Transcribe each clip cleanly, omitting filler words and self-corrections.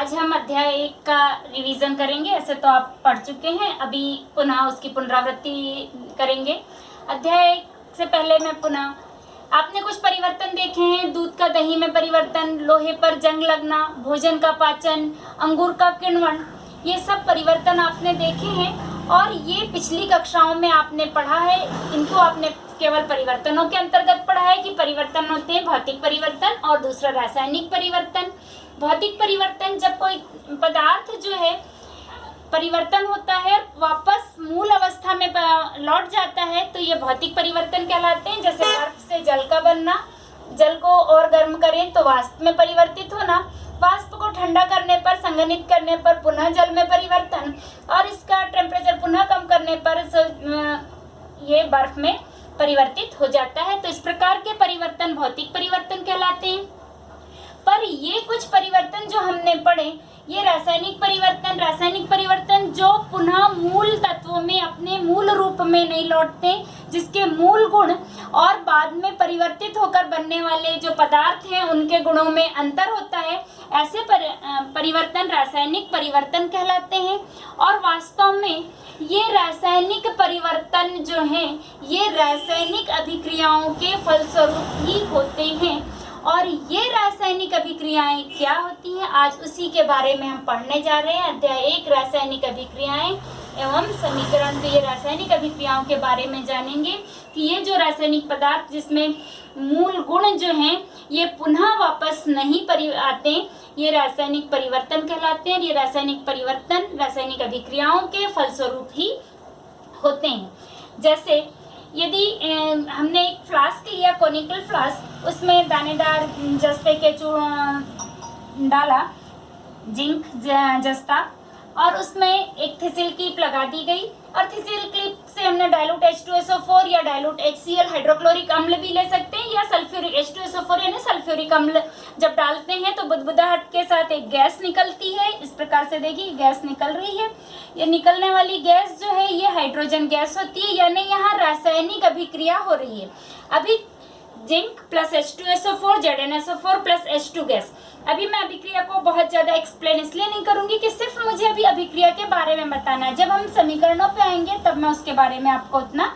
आज हम अध्याय 1 का रिवीजन करेंगे। ऐसे तो आप पढ़ चुके हैं, अभी पुनः उसकी पुनरावृत्ति करेंगे। अध्याय 1 से पहले मैं पुनः, आपने कुछ परिवर्तन देखे हैं। दूध का दही में परिवर्तन, लोहे पर जंग लगना, भोजन का पाचन, अंगूर का किण्वन, ये सब परिवर्तन आपने देखे हैं और ये पिछली कक्षाओं में आपने पढ़ा है। इनको आपने केवल परिवर्तनों के अंतर्गत पढ़ा है कि परिवर्तन होते हैं भौतिक परिवर्तन और दूसरा रासायनिक परिवर्तन। भौतिक परिवर्तन, जब कोई पदार्थ जो है परिवर्तन होता है वापस मूल अवस्था में लौट जाता है, तो ये भौतिक परिवर्तन कहलाते हैं। जैसे बर्फ से जल का बनना, जल को और गर्म करें तो वाष्प में परिवर्तित होना, वाष्प को ठंडा करने पर, संघनित करने पर पुनः जल में परिवर्तन, और इसका टेम्परेचर पुनः कम करने पर ये बर्फ में परिवर्तित हो जाता है। तो इस प्रकार के परिवर्तन भौतिक परिवर्तन कहलाते हैं। पर ये कुछ परिवर्तन जो हमने पढ़े, ये रासायनिक परिवर्तन जो पुनः मूल तत्वों में अपने मूल रूप में नहीं लौटते, जिसके मूल गुण और बाद में परिवर्तित होकर बनने वाले जो पदार्थ हैं उनके गुणों में अंतर होता है, ऐसे परिवर्तन रासायनिक परिवर्तन कहलाते हैं। और वास्तव में ये रासायनिक परिवर्तन जो हैं, ये रासायनिक अभिक्रियाओं के फलस्वरूप ही होते हैं। और ये रासायनिक अभिक्रियाएं क्या होती हैं, आज उसी के बारे में हम पढ़ने जा रहे हैं। अध्याय 1 रासायनिक अभिक्रियाएं एवं समीकरण। तो ये रासायनिक अभिक्रियाओं के बारे में जानेंगे कि ये जो रासायनिक पदार्थ जिसमें मूल गुण जो हैं ये पुनः वापस नहीं आते, ये रासायनिक परिवर्तन कहलाते हैं। ये रासायनिक परिवर्तन रासायनिक अभिक्रियाओं के फलस्वरूप ही होते हैं। जैसे यदि हमने एक फ्लास्क लिया, कोनिकल फ्लास्क, उसमें दानेदार जस्ते के डाला, जिंक जस्ता, और उसमें एक थिसिल क्लिप लगा दी गई, और थिसिल क्लिप से हमने डाइल्यूट H2SO4 या डाइल्यूट HCl हाइड्रोक्लोरिक अम्ल भी ले सकते हैं, या सल्फ्यूरिक H2SO4 यानी सल्फ्यूरिक अम्ल जब डालते हैं तो बुदबुदाहट के साथ एक गैस निकलती है। इस प्रकार से देखिए गैस निकल रही है। ये निकलने वाली गैस जो है ये हाइड्रोजन गैस होती है, यानी यहाँ रासायनिक अभिक्रिया हो रही है। अभी zinc plus H2SO4 ZnSO4 plus H2 gas. अभी मैं अभिक्रिया को बहुत ज़्यादा एक्सप्लेन इसलिए नहीं करूंगी कि सिर्फ मुझे अभी अभिक्रिया के बारे में बताना है। जब हम समीकरणों पे आएंगे तब मैं उसके बारे में आपको उतना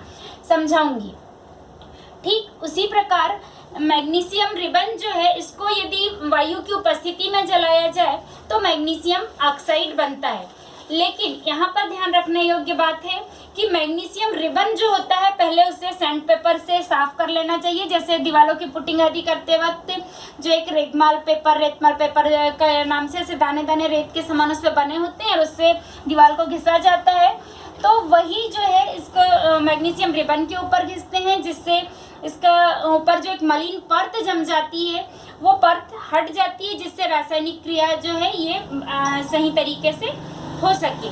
समझाऊंगी। ठीक उसी प्रकार मैग्नीशियम रिबन जो है, इसको यदि वायु की उपस्थिति में जलाया जाए तो मैग्नीशियम ऑक्साइड बनता है। लेकिन यहाँ पर ध्यान रखने योग्य बात है कि मैग्नीशियम रिबन जो होता है पहले उसे सैंड पेपर से साफ कर लेना चाहिए। जैसे दीवारों की पुटिंग आदि करते वक्त जो एक रेतमाल पेपर का नाम से ऐसे दाने दाने रेत के समान उस पर बने होते हैं और उससे दीवार को घिसा जाता है, तो वही जो है इसको मैग्नीशियम रिबन के ऊपर घिसते हैं, जिससे इसका ऊपर जो एक मलिन परत जम जाती है वो परत हट जाती है, जिससे रासायनिक क्रिया जो है ये सही तरीके से हो सके।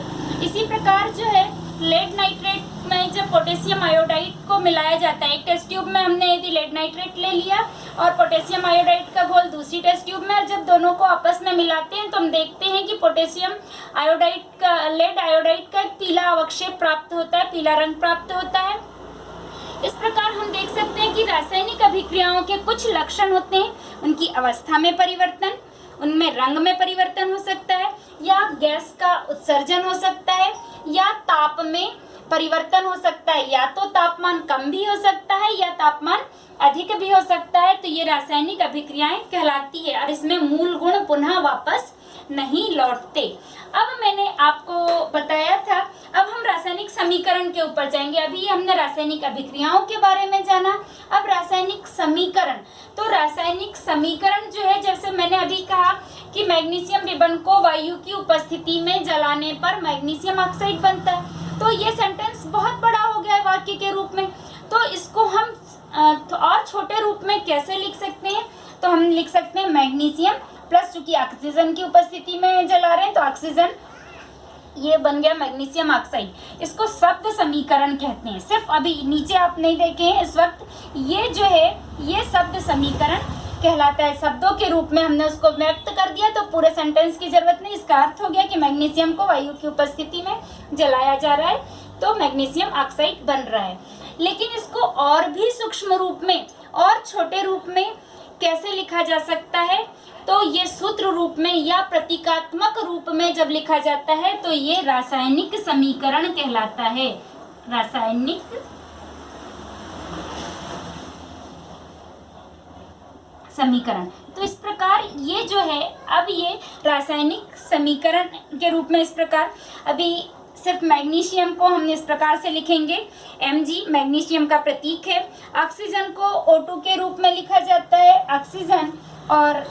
इसी प्रकार जो है लेड नाइट्रेट में जब पोटेशियम आयोडाइड को मिलाया जाता है, एक टेस्ट ट्यूब में हमने यदि लेड नाइट्रेट ले लिया और पोटेशियम आयोडाइड का घोल दूसरी टेस्ट ट्यूब में, और जब दोनों को आपस में मिलाते हैं तो हम देखते हैं कि पोटेशियम आयोडाइड का, लेड आयोडाइड का एक पीला अवक्षेप प्राप्त होता है, पीला रंग प्राप्त होता है। इस प्रकार हम देख सकते हैं कि रासायनिक अभिक्रियाओं के कुछ लक्षण होते हैं। उनकी अवस्था में परिवर्तन, उनमें रंग में परिवर्तन हो सकता है, या गैस का उत्सर्जन हो सकता है, या ताप में परिवर्तन हो सकता है। या तो तापमान कम भी हो सकता है या तापमान अधिक भी हो सकता है। तो ये रासायनिक अभिक्रियाएं कहलाती है और इसमें मूल गुण पुनः वापस नहीं लौटते। अब मैंने आपको बताया था, अब हम रासायनिक समीकरण के ऊपर जाएंगे। अभी हमने रासायनिक अभिक्रियाओं के बारे में जाना, अब रासायनिक समीकरण। तो रासायनिक समीकरण जो है, जैसे मैंने अभी कहा कि मैग्नीशियम रिबन को वायु की उपस्थिति में जलाने पर मैग्नीशियम ऑक्साइड बनता है। तो ये सेंटेंस बहुत बड़ा हो गया है वाक्य के रूप में, तो इसको हम और छोटे रूप में कैसे लिख सकते हैं, तो हम लिख सकते हैं मैग्नीशियम प्लस, चूंकि ऑक्सीजन की उपस्थिति में जला रहे हैं तो ऑक्सीजन, ये बन गया मैग्नीशियम ऑक्साइड। इसको शब्द समीकरण कहते हैं। सिर्फ अभी नीचे आप नहीं देखे हैं इस वक्त, ये जो है ये शब्द समीकरण कहलाता है। शब्दों के रूप में हमने उसको व्यक्त कर दिया तो पूरे सेंटेंस की जरूरत नहीं। इसका अर्थ हो गया कि मैग्नीशियम को वायु की उपस्थिति में जलाया जा रहा है तो मैग्नीशियम ऑक्साइड बन रहा है। लेकिन इसको और भी सूक्ष्म रूप में और छोटे रूप में कैसे लिखा जा सकता है? तो ये सूत्र रूप में या प्रतीकात्मक रूप में जब लिखा जाता है तो ये रासायनिक समीकरण कहलाता है। रासायनिक समीकरण। तो इस प्रकार ये जो है, अब ये रासायनिक समीकरण के रूप में इस प्रकार, अभी सिर्फ मैग्नीशियम को हम इस प्रकार से लिखेंगे, Mg मैग्नीशियम का प्रतीक है। ऑक्सीजन को O2 के रूप में लिखा जाता है, ऑक्सीजन, और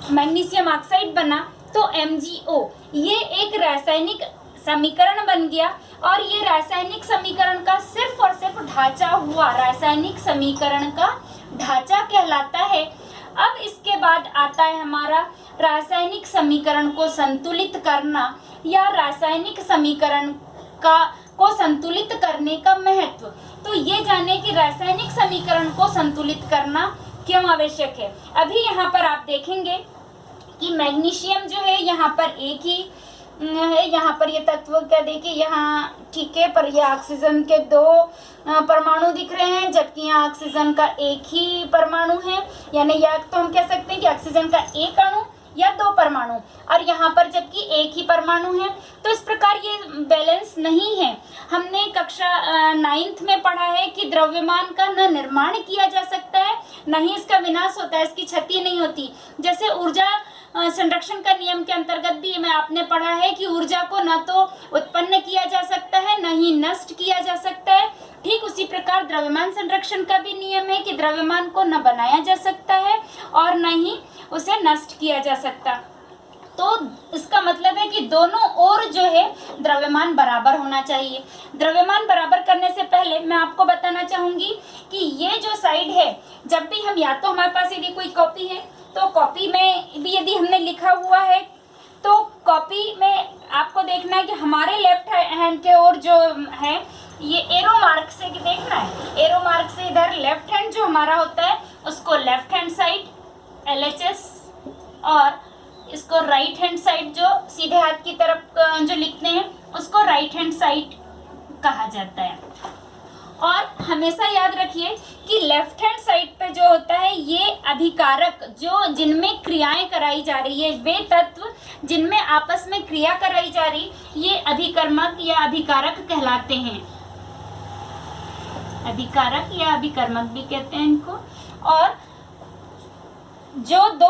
मैग्नीशियम ऑक्साइड बना तो MgO। ये एक रासायनिक समीकरण बन गया और ये रासायनिक समीकरण का सिर्फ और सिर्फ ढांचा हुआ रासायनिक समीकरण का ढांचा कहलाता है। अब इसके बाद आता है हमारा रासायनिक समीकरण को संतुलित करना या रासायनिक समीकरण को संतुलित करने का महत्व। तो ये जाने कि रासायनिक समीकरण को संतुलित करना क्यों आवश्यक है। अभी यहाँ पर आप देखेंगे कि मैग्नीशियम जो है यहाँ पर एक ही है, यहाँ पर ये तत्व क्या देखिए यहाँ, ठीक है, पर ये ऑक्सीजन के 2 परमाणु दिख रहे हैं, जबकि यहाँ ऑक्सीजन का एक ही परमाणु है, यानी या तो हम कह सकते हैं कि ऑक्सीजन का एक अणु या 2 परमाणु, और यहाँ पर जबकि एक ही परमाणु है। तो इस प्रकार ये बैलेंस नहीं है। हमने कक्षा 9th में पढ़ा है कि द्रव्यमान का न निर्माण किया जा सकता है, न ही इसका विनाश होता है, इसकी क्षति नहीं होती। जैसे ऊर्जा संरक्षण का नियम के अंतर्गत भी में आपने पढ़ा है कि ऊर्जा को न तो उत्पन्न किया जा सकता है, न ही नष्ट किया जा सकता है। ठीक उसी प्रकार द्रव्यमान संरक्षण का भी नियम है कि द्रव्यमान को न बनाया जा सकता है और न ही उसे नष्ट किया जा सकता। तो इसका मतलब है कि दोनों ओर जो है द्रव्यमान बराबर होना चाहिए। द्रव्यमान बराबर करने से पहले मैं आपको बताना चाहूंगी कि ये जो साइड है, जब भी हम, या तो हमारे पास यदि कोई कॉपी है तो कॉपी में भी यदि हमने लिखा हुआ है तो कॉपी में आपको देखना है कि हमारे लेफ्ट हैंड के ओर जो है ये एरो मार्क से देखना है, एरो मार्क से इधर लेफ्ट हैंड जो हमारा होता है उसको लेफ्ट हैंड साइड LHS, और इसको राइट हैंड साइड जो सीधे हाथ की तरफ जो लिखते हैं उसको राइट हैंड साइड कहा जाता है। और हमेशा याद रखिए कि लेफ्ट हैंड साइड पे जो होता है ये अभिकारक, जो जिनमें क्रियाएं कराई जा रही है, वे तत्व जिनमें आपस में क्रिया कराई जा रही, ये अभिकर्मक या अभिकारक कहलाते हैं। अभिकारक या अभिकर्मक भी कहते हैं इनको। और जो 2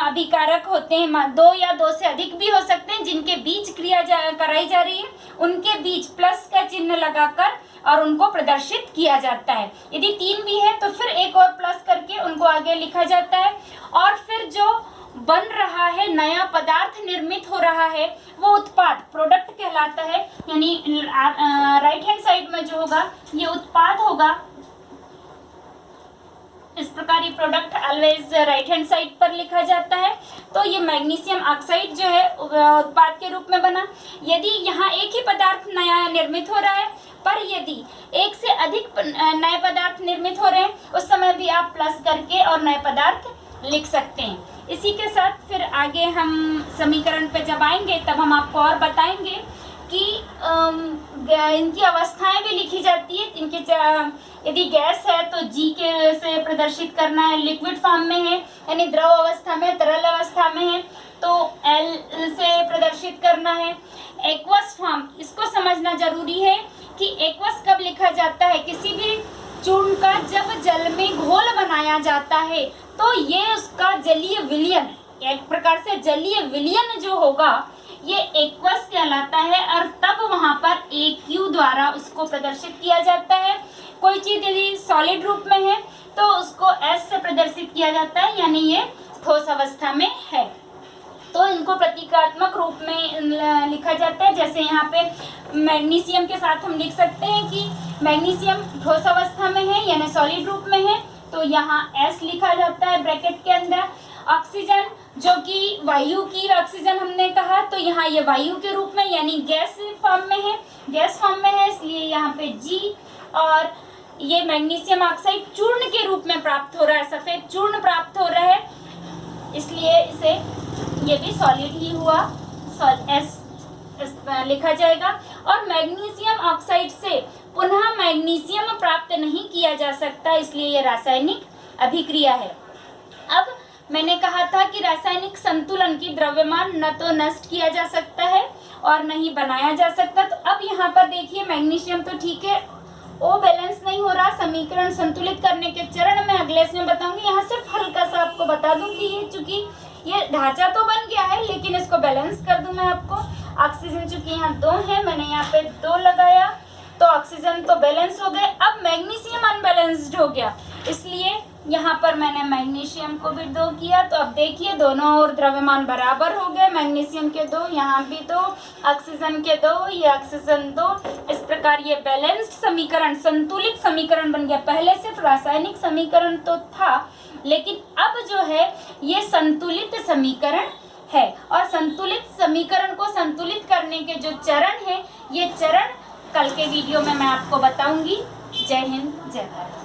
अभिकारक होते हैं, 2 या 2 से अधिक भी हो सकते हैं, जिनके बीच क्रिया कराई जा रही है, उनके बीच प्लस का चिन्ह लगाकर और उनको प्रदर्शित किया जाता है। यदि 3 भी है तो फिर एक और प्लस करके उनको आगे लिखा जाता है। और फिर जो बन रहा है, नया पदार्थ निर्मित हो रहा है, वो उत्पाद, प्रोडक्ट कहलाता है। यानी राइट हैंड साइड में जो होगा ये उत्पाद होगा। इस प्रकार ये product always right hand side पर लिखा जाता है। तो ये मैग्नीशियम ऑक्साइड जो है उत्पाद के रूप में बना। यदि यहाँ एक ही पदार्थ नया निर्मित हो रहा है, पर यदि एक से अधिक नए पदार्थ निर्मित हो रहे हैं, उस समय भी आप प्लस करके और नए पदार्थ लिख सकते हैं। इसी के साथ फिर आगे हम समीकरण पे जब आएंगे तब हम आपको और बताएंगे कि इनकी अवस्थाएं भी लिखी जाती है। इनके यदि गैस है तो G के से प्रदर्शित करना है, लिक्विड फॉर्म में है यानी द्रव अवस्था में, तरल अवस्था में है तो L से प्रदर्शित करना है। एक्वस फॉर्म, इसको समझना जरूरी है कि एक्वस कब लिखा जाता है, किसी भी चूर्ण का जब जल में घोल बनाया जाता है तो ये उसका जलीय विलयन, एक प्रकार से जलीय विलयन जो होगा ये एक्वस कहलाता है। और तब वहां पर AQ द्वारा उसको प्रदर्शित किया जाता है। कोई चीज यदि सॉलिड रूप में है तो उसको S से प्रदर्शित किया जाता है, यानी ये ठोस अवस्था में है। तो इनको प्रतीकात्मक रूप में लिखा जाता है। जैसे यहाँ पे मैग्नीशियम के साथ हम लिख सकते हैं कि मैग्नीशियम ठोस अवस्था में है यानी सॉलिड रूप में है, तो यहाँ S लिखा जाता है ब्रैकेट के अंदर। ऑक्सीजन जो कि वायु की ऑक्सीजन हमने कहा, तो यहाँ ये वायु के रूप में यानी गैस फॉर्म में है, गैस फॉर्म में है, इसलिए यहाँ पे G। और ये मैग्नीशियम ऑक्साइड चूर्ण के रूप में प्राप्त हो रहा है, सफेद चूर्ण प्राप्त हो रहा है, इसलिए इसे ये भी सॉलिड ही हुआ, S लिखा जाएगा। और मैग्नीशियम ऑक्साइड से पुनः मैग्नीशियम प्राप्त नहीं किया जा सकता, इसलिए ये रासायनिक अभिक्रिया है। अब मैंने कहा था कि रासायनिक संतुलन की द्रव्यमान न तो नष्ट किया जा सकता है और न ही बनाया जा सकता। तो अब यहाँ पर देखिए मैग्नीशियम तो ठीक है, ओ बैलेंस नहीं हो रहा, समीकरण संतुलित करने के चरण मैं अगले इसमें बताऊंगी। यहाँ सिर्फ हल्का सा आपको बता दूं कि ये चूंकि ये ढांचा तो बन गया है लेकिन इसको बैलेंस कर दूं मैं आपको। ऑक्सीजन चूंकि यहाँ 2 है, मैंने यहाँ पे 2 लगाया तो ऑक्सीजन तो बैलेंस हो गए। अब मैग्नीशियम अनबैलेंस्ड हो गया, इसलिए यहाँ पर मैंने मैग्नीशियम को भी 2 किया। तो अब देखिए दोनों ओर द्रव्यमान बराबर हो गए, मैग्नीशियम के 2, यहाँ भी 2, ऑक्सीजन के 2, ये ऑक्सीजन 2। इस प्रकार ये बैलेंस्ड समीकरण, संतुलित समीकरण बन गया। पहले सिर्फ रासायनिक समीकरण तो था लेकिन अब जो है ये संतुलित समीकरण है। और संतुलित समीकरण को संतुलित करने के जो चरण है, ये चरण कल के वीडियो में मैं आपको बताऊंगी। जय हिंद, जय भारत।